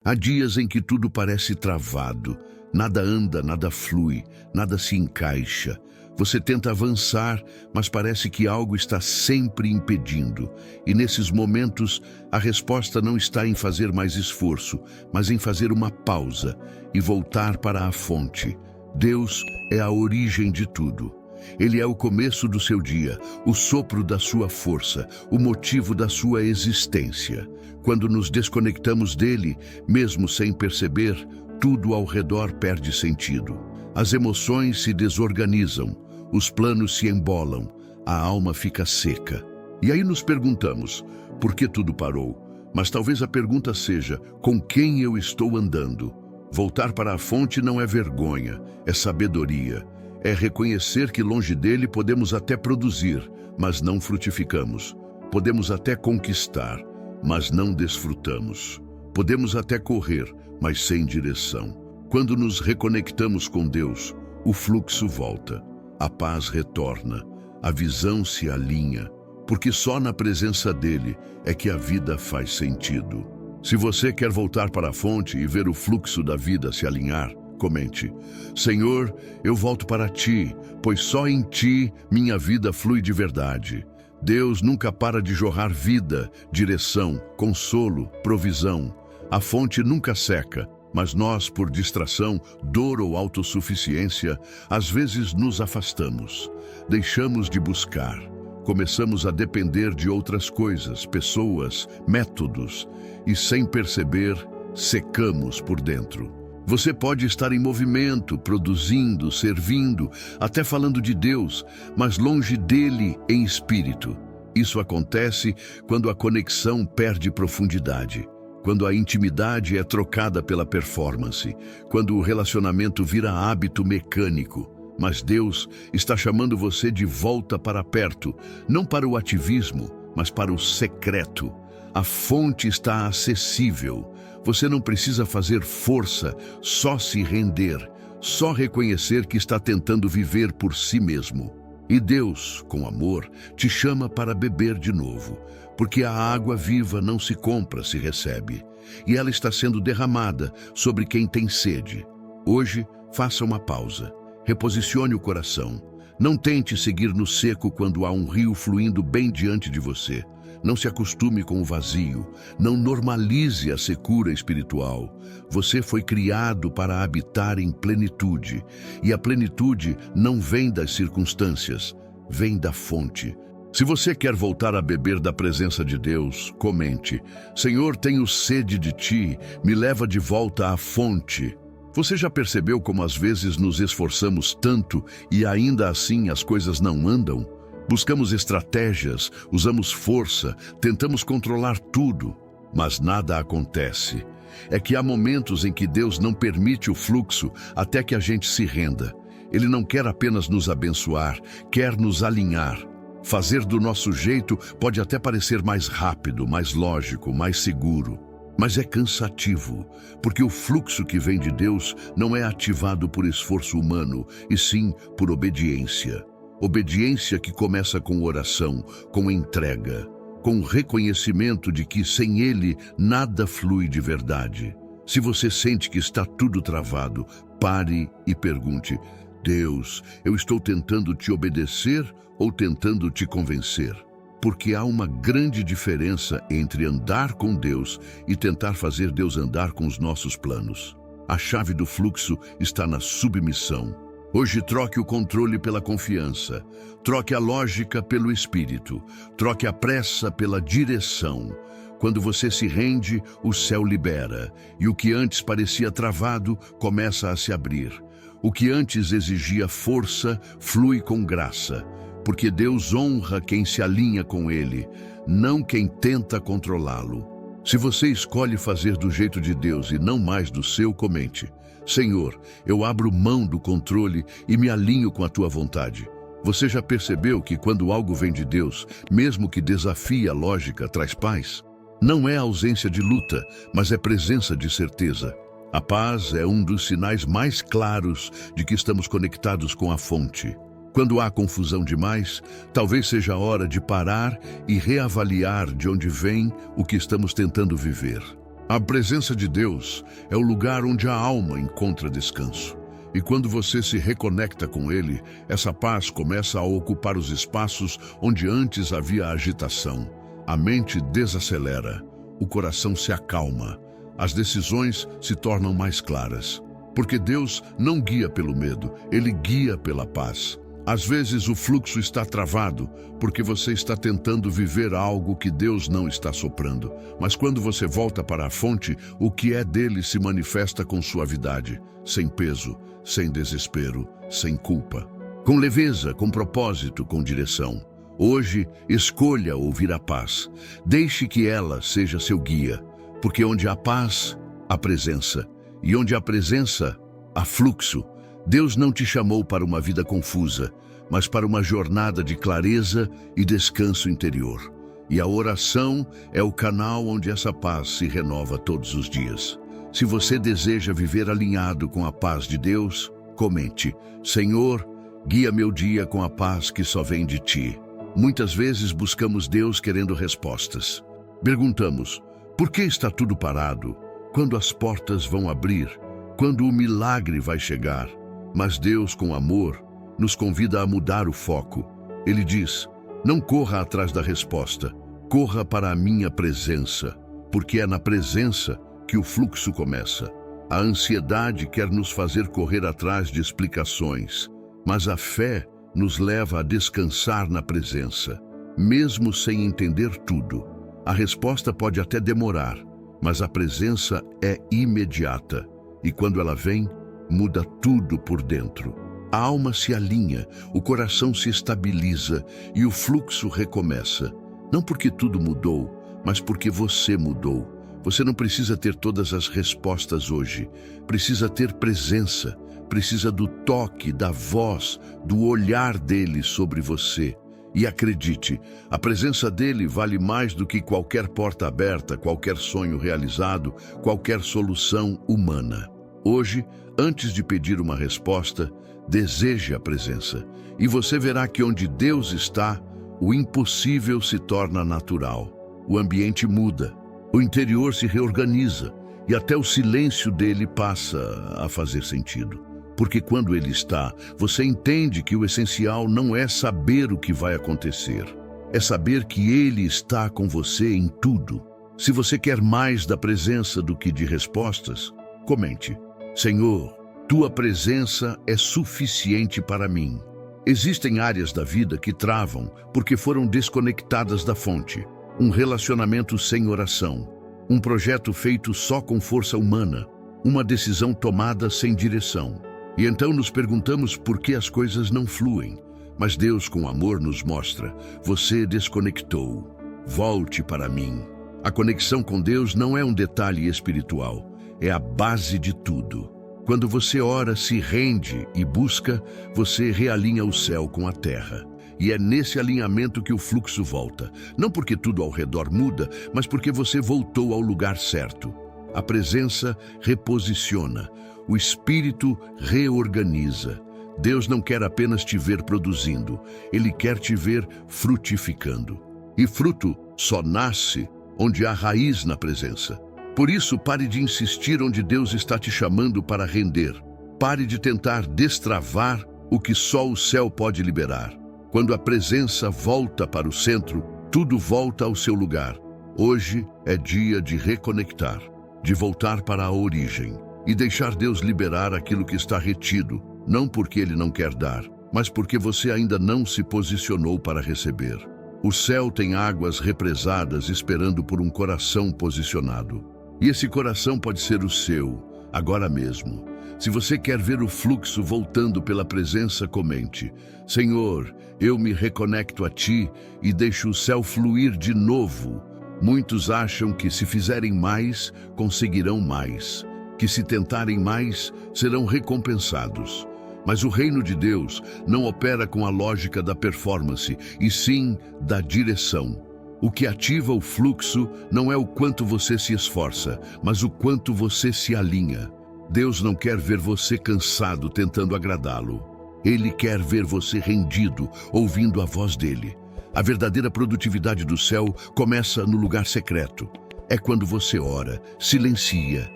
Há dias em que tudo parece travado, nada anda, nada flui, nada se encaixa. Você tenta avançar, mas parece que algo está sempre impedindo. E nesses momentos, a resposta não está em fazer mais esforço, mas em fazer uma pausa e voltar para a fonte. Deus é a origem de tudo. Ele é o começo do seu dia, o sopro da sua força, o motivo da sua existência. Quando nos desconectamos dele, mesmo sem perceber, tudo ao redor perde sentido. As emoções se desorganizam, os planos se embolam, a alma fica seca. E aí nos perguntamos, por que tudo parou? Mas talvez a pergunta seja, com quem eu estou andando? Voltar para a fonte não é vergonha, é sabedoria. É reconhecer que longe dele podemos até produzir, mas não frutificamos. Podemos até conquistar, mas não desfrutamos. Podemos até correr, mas sem direção. Quando nos reconectamos com Deus, o fluxo volta, a paz retorna, a visão se alinha, porque só na presença dele é que a vida faz sentido. Se você quer voltar para a fonte e ver o fluxo da vida se alinhar, comente: Senhor, eu volto para ti, pois só em ti minha vida flui de verdade. Deus nunca para de jorrar vida, direção, consolo, provisão. A fonte nunca seca, mas nós, por distração, dor ou autossuficiência, às vezes nos afastamos. Deixamos de buscar. Começamos a depender de outras coisas, pessoas, métodos, e sem perceber, secamos por dentro. Você pode estar em movimento, produzindo, servindo, até falando de Deus, mas longe dele em espírito. Isso acontece quando a conexão perde profundidade, quando a intimidade é trocada pela performance, quando o relacionamento vira hábito mecânico. Mas Deus está chamando você de volta para perto, não para o ativismo, mas para o secreto. A fonte está acessível. Você não precisa fazer força, só se render, só reconhecer que está tentando viver por si mesmo. E Deus, com amor, te chama para beber de novo, porque a água viva não se compra, se recebe, e ela está sendo derramada sobre quem tem sede. Hoje, faça uma pausa, reposicione o coração. Não tente seguir no seco quando há um rio fluindo bem diante de você. Não se acostume com o vazio, não normalize a secura espiritual. Você foi criado para habitar em plenitude, e a plenitude não vem das circunstâncias, vem da fonte. Se você quer voltar a beber da presença de Deus, comente: Senhor, tenho sede de ti, me leva de volta à fonte. Você já percebeu como às vezes nos esforçamos tanto e ainda assim as coisas não andam? Buscamos estratégias, usamos força, tentamos controlar tudo, mas nada acontece. É que há momentos em que Deus não permite o fluxo até que a gente se renda. Ele não quer apenas nos abençoar, quer nos alinhar. Fazer do nosso jeito pode até parecer mais rápido, mais lógico, mais seguro. Mas é cansativo, porque o fluxo que vem de Deus não é ativado por esforço humano, e sim por obediência. Obediência que começa com oração, com entrega, com reconhecimento de que sem Ele nada flui de verdade. Se você sente que está tudo travado, pare e pergunte: Deus, eu estou tentando te obedecer ou tentando te convencer? Porque há uma grande diferença entre andar com Deus e tentar fazer Deus andar com os nossos planos. A chave do fluxo está na submissão. Hoje troque o controle pela confiança, troque a lógica pelo espírito, troque a pressa pela direção. Quando você se rende, o céu libera, e o que antes parecia travado começa a se abrir. O que antes exigia força flui com graça, porque Deus honra quem se alinha com Ele, não quem tenta controlá-lo. Se você escolhe fazer do jeito de Deus e não mais do seu, comente: Senhor, eu abro mão do controle e me alinho com a tua vontade. Você já percebeu que quando algo vem de Deus, mesmo que desafie a lógica, traz paz? Não é ausência de luta, mas é presença de certeza. A paz é um dos sinais mais claros de que estamos conectados com a fonte. Quando há confusão demais, talvez seja a hora de parar e reavaliar de onde vem o que estamos tentando viver. A presença de Deus é o lugar onde a alma encontra descanso. E quando você se reconecta com Ele, essa paz começa a ocupar os espaços onde antes havia agitação. A mente desacelera, o coração se acalma, as decisões se tornam mais claras. Porque Deus não guia pelo medo, Ele guia pela paz. Às vezes o fluxo está travado porque você está tentando viver algo que Deus não está soprando. Mas quando você volta para a fonte, o que é dele se manifesta com suavidade, sem peso, sem desespero, sem culpa. Com leveza, com propósito, com direção. Hoje, escolha ouvir a paz. Deixe que ela seja seu guia, porque onde há paz, há presença. E onde há presença, há fluxo. Deus não te chamou para uma vida confusa, mas para uma jornada de clareza e descanso interior. E a oração é o canal onde essa paz se renova todos os dias. Se você deseja viver alinhado com a paz de Deus, comente: Senhor, guia meu dia com a paz que só vem de Ti. Muitas vezes buscamos Deus querendo respostas. Perguntamos: por que está tudo parado? Quando as portas vão abrir? Quando o milagre vai chegar? Mas Deus, com amor, nos convida a mudar o foco. Ele diz: não corra atrás da resposta, corra para a minha presença, porque é na presença que o fluxo começa. A ansiedade quer nos fazer correr atrás de explicações, mas a fé nos leva a descansar na presença. Mesmo sem entender tudo, a resposta pode até demorar, mas a presença é imediata, e quando ela vem, muda tudo por dentro. A alma se alinha, o coração se estabiliza e o fluxo recomeça. Não porque tudo mudou, mas porque você mudou. Você não precisa ter todas as respostas hoje. Precisa ter presença, precisa do toque, da voz, do olhar dele sobre você. E acredite, a presença dele vale mais do que qualquer porta aberta, qualquer sonho realizado, qualquer solução humana. Hoje, antes de pedir uma resposta, deseje a presença, e você verá que onde Deus está, o impossível se torna natural. O ambiente muda, o interior se reorganiza, e até o silêncio dele passa a fazer sentido. Porque quando ele está, você entende que o essencial não é saber o que vai acontecer, é saber que ele está com você em tudo. Se você quer mais da presença do que de respostas, comente: Senhor, Tua presença é suficiente para mim. Existem áreas da vida que travam porque foram desconectadas da fonte. Um relacionamento sem oração, um projeto feito só com força humana, uma decisão tomada sem direção. E então nos perguntamos por que as coisas não fluem. Mas Deus, com amor, nos mostra: você desconectou. Volte para mim. A conexão com Deus não é um detalhe espiritual, é a base de tudo. Quando você ora, se rende e busca, você realinha o céu com a terra. E é nesse alinhamento que o fluxo volta. Não porque tudo ao redor muda, mas porque você voltou ao lugar certo. A presença reposiciona, o Espírito reorganiza. Deus não quer apenas te ver produzindo, Ele quer te ver frutificando. E fruto só nasce onde há raiz na presença. Por isso, pare de insistir onde Deus está te chamando para render. Pare de tentar destravar o que só o céu pode liberar. Quando a presença volta para o centro, tudo volta ao seu lugar. Hoje é dia de reconectar, de voltar para a origem e deixar Deus liberar aquilo que está retido, não porque Ele não quer dar, mas porque você ainda não se posicionou para receber. O céu tem águas represadas esperando por um coração posicionado. E esse coração pode ser o seu, agora mesmo. Se você quer ver o fluxo voltando pela presença, comente: Senhor, eu me reconecto a Ti e deixo o céu fluir de novo. Muitos acham que se fizerem mais, conseguirão mais, que se tentarem mais, serão recompensados. Mas o reino de Deus não opera com a lógica da performance, e sim da direção. O que ativa o fluxo não é o quanto você se esforça, mas o quanto você se alinha. Deus não quer ver você cansado tentando agradá-lo. Ele quer ver você rendido, ouvindo a voz dele. A verdadeira produtividade do céu começa no lugar secreto. é quando você ora, silencia,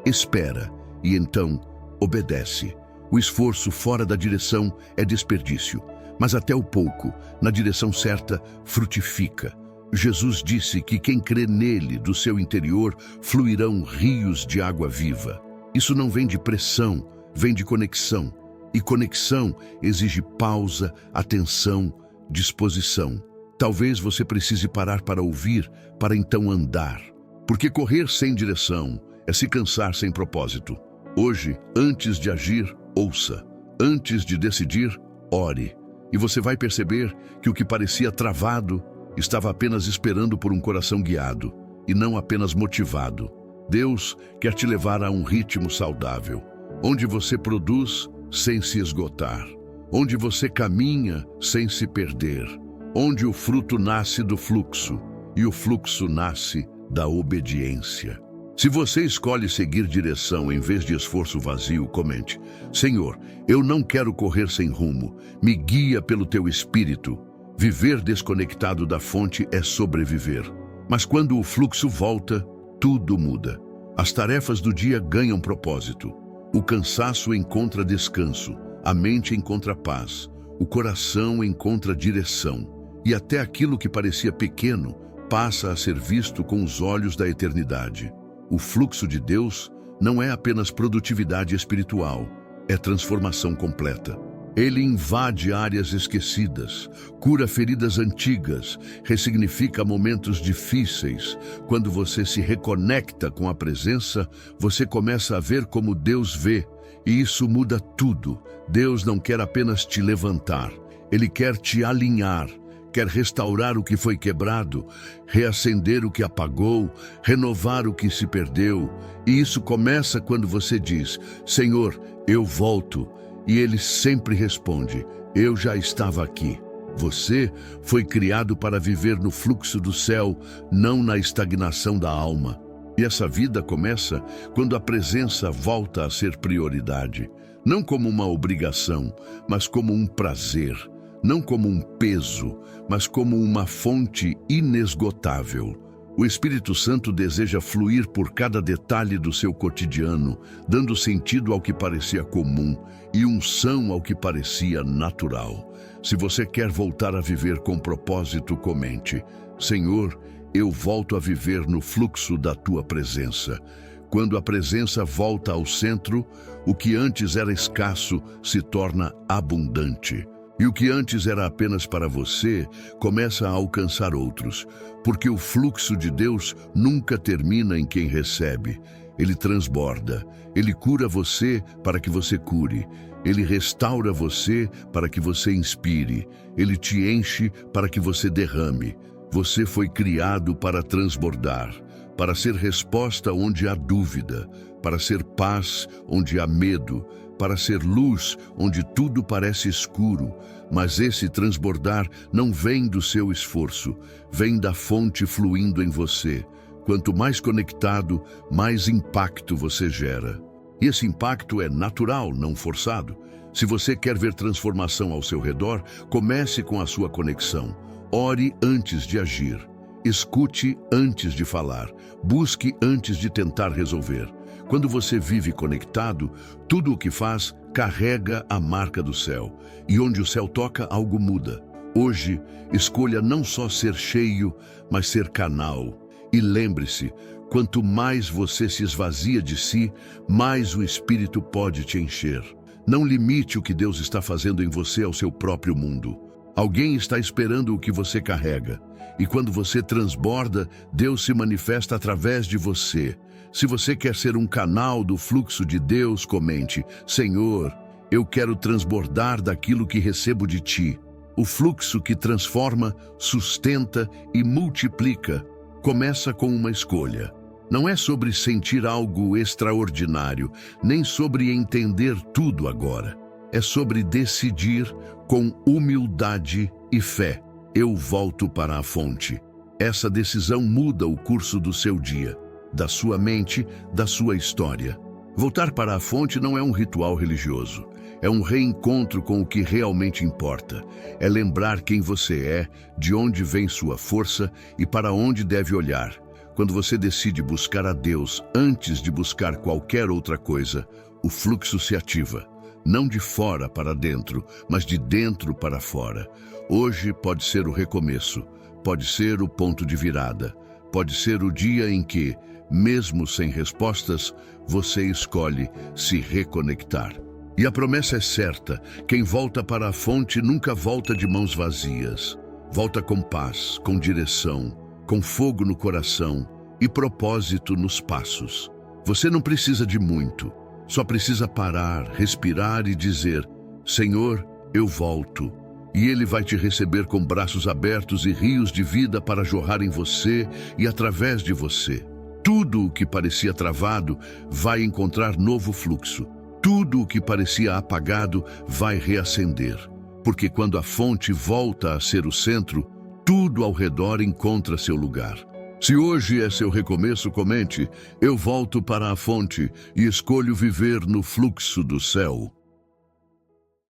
espera e então obedece. O esforço fora da direção é desperdício, mas até o pouco, na direção certa, frutifica. Jesus disse que quem crê nele, do seu interior, fluirão rios de água viva. Isso não vem de pressão, vem de conexão. E conexão exige pausa, atenção, disposição. Talvez você precise parar para ouvir, para então andar. Porque correr sem direção é se cansar sem propósito. Hoje, antes de agir, ouça. Antes de decidir, ore. E você vai perceber que o que parecia travado estava apenas esperando por um coração guiado e não apenas motivado. Deus quer te levar a um ritmo saudável, onde você produz sem se esgotar, onde você caminha sem se perder, onde o fruto nasce do fluxo e o fluxo nasce da obediência. Se você escolhe seguir direção em vez de esforço vazio, comente: Senhor, eu não quero correr sem rumo, me guia pelo teu espírito. Viver desconectado da fonte é sobreviver. Mas quando o fluxo volta, tudo muda. As tarefas do dia ganham propósito. O cansaço encontra descanso, a mente encontra paz, o coração encontra direção. E até aquilo que parecia pequeno passa a ser visto com os olhos da eternidade. O fluxo de Deus não é apenas produtividade espiritual, é transformação completa. Ele invade áreas esquecidas, cura feridas antigas, ressignifica momentos difíceis. Quando você se reconecta com a presença, você começa a ver como Deus vê, e isso muda tudo. Deus não quer apenas te levantar, Ele quer te alinhar, quer restaurar o que foi quebrado, reacender o que apagou, renovar o que se perdeu. E isso começa quando você diz: Senhor, eu volto. E Ele sempre responde: eu já estava aqui. Você foi criado para viver no fluxo do céu, não na estagnação da alma. E essa vida começa quando a presença volta a ser prioridade. Não como uma obrigação, mas como um prazer. Não como um peso, mas como uma fonte inesgotável. O Espírito Santo deseja fluir por cada detalhe do seu cotidiano, dando sentido ao que parecia comum e unção ao que parecia natural. Se você quer voltar a viver com propósito, comente: Senhor, eu volto a viver no fluxo da Tua presença. Quando a presença volta ao centro, o que antes era escasso se torna abundante. E o que antes era apenas para você, começa a alcançar outros, porque o fluxo de Deus nunca termina em quem recebe. Ele transborda, Ele cura você para que você cure, Ele restaura você para que você inspire, Ele te enche para que você derrame. Você foi criado para transbordar, para ser resposta onde há dúvida, para ser paz onde há medo, para ser luz onde tudo parece escuro. Mas esse transbordar não vem do seu esforço, vem da fonte fluindo em você. Quanto mais conectado, mais impacto você gera. E esse impacto é natural, não forçado. Se você quer ver transformação ao seu redor, comece com a sua conexão. Ore antes de agir. Escute antes de falar. Busque antes de tentar resolver. Quando você vive conectado, tudo o que faz carrega a marca do céu. E onde o céu toca, algo muda. Hoje, escolha não só ser cheio, mas ser canal. E lembre-se, quanto mais você se esvazia de si, mais o Espírito pode te encher. Não limite o que Deus está fazendo em você ao seu próprio mundo. Alguém está esperando o que você carrega. E quando você transborda, Deus se manifesta através de você. Se você quer ser um canal do fluxo de Deus, comente: Senhor, eu quero transbordar daquilo que recebo de Ti. O fluxo que transforma, sustenta e multiplica começa com uma escolha. Não é sobre sentir algo extraordinário, nem sobre entender tudo agora. É sobre decidir com humildade e fé: eu volto para a fonte. Essa decisão muda o curso do seu dia, da sua mente, da sua história. Voltar para a fonte não é um ritual religioso. É um reencontro com o que realmente importa. É lembrar quem você é, de onde vem sua força e para onde deve olhar. Quando você decide buscar a Deus antes de buscar qualquer outra coisa, o fluxo se ativa. Não de fora para dentro, mas de dentro para fora. Hoje pode ser o recomeço, pode ser o ponto de virada, pode ser o dia em que, mesmo sem respostas, você escolhe se reconectar. E a promessa é certa: quem volta para a fonte nunca volta de mãos vazias. Volta com paz, com direção, com fogo no coração e propósito nos passos. Você não precisa de muito, só precisa parar, respirar e dizer: Senhor, eu volto. E Ele vai te receber com braços abertos e rios de vida para jorrar em você e através de você. Tudo o que parecia travado vai encontrar novo fluxo. Tudo o que parecia apagado vai reacender. Porque quando a fonte volta a ser o centro, tudo ao redor encontra seu lugar. Se hoje é seu recomeço, comente: eu volto para a fonte e escolho viver no fluxo do céu.